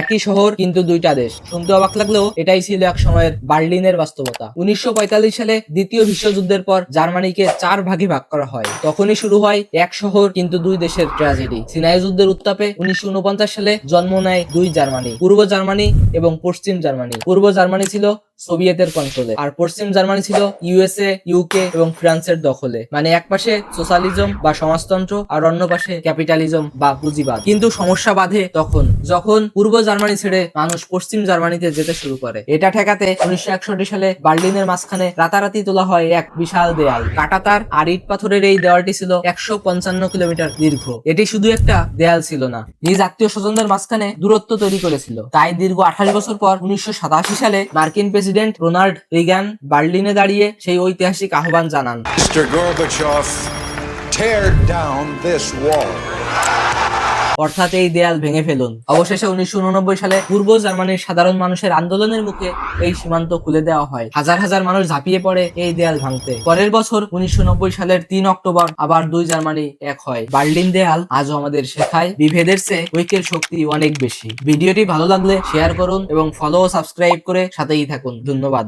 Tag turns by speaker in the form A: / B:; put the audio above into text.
A: একই শহর কিন্তু দুইটা দেশ। শুনতে অবাক লাগলেও এটাই ছিল এক সময়ের বার্লিনের বাস্তবতা। 1945 সালে দ্বিতীয় বিশ্বযুদ্ধের পর জার্মানিকে 4 ভাগে ভাগ করা হয়। তখনই শুরু হয় এক শহর কিন্তু দুই দেশের ট্র্যাজেডি। সিনাই যুদ্ধের উত্তাপে 1949 সালে জন্ম নেয় দুই জার্মানি, পূর্ব জার্মানি এবং পশ্চিম জার্মানি। পূর্ব জার্মানি ছিল সোভিয়েতের কন্ট্রোলে, আর পশ্চিম জার্মানি ছিল ইউএসএ, ইউকে এবং ফ্রান্সের দখলে। মানে এক পাশে সোশ্যালিজম বা সমাজতন্ত্র আর অন্য পাশে ক্যাপিটালিজম বা পুঁজিবাদ। কিন্তু সমস্যা বাধে তখন, যখন পূর্ব জার্মানি ছেড়ে মানুষ পশ্চিম জার্মানিতে যেতে শুরু করে। এটা ঠেকাতে 1961 সালে বার্লিনের মাঝখানে রাতারাতি তোলা হয় এক বিশাল দেয়াল। কাঁটাতার আর ইট পাথরের এই দেওয়ালটি ছিল 155 কিলোমিটার দীর্ঘ। এটি শুধু একটা দেয়াল ছিল না, নিজ আত্মীয় স্বজনদের মাঝখানে দূরত্ব তৈরি করেছিল। তাই দীর্ঘ 28 বছর পর 1987 সালে মার্কিন প্রেসিডেন্ট রোনাল্ড রিগান বার্লিনে দাঁড়িয়ে সেই ঐতিহাসিক আহ্বান জানান,
B: Mr. Gorbachev, tear down this wall.
A: অর্থাৎ এই দেয়াল ভেঙে ফেলুন। অবশেষে 1989 সালে পূর্ব জার্মানির সাধারণ মানুষের আন্দোলনের মুখে এই সীমান্ত খুলে দেওয়া হয়। হাজার হাজার মানুষ ঝাঁপিয়ে পড়ে এই দেয়াল ভাঙতে। পরের বছর 1990 সালের 3 অক্টোবর আবার দুই জার্মানি এক হয়। বার্লিন দেয়াল আজও আমাদের শেখায় বিভেদের চেয়ে ঐক্যের শক্তি অনেক বেশি। ভিডিওটি ভালো লাগলে শেয়ার করুন এবং ফলো ও সাবস্ক্রাইব করে সাথেই থাকুন। ধন্যবাদ।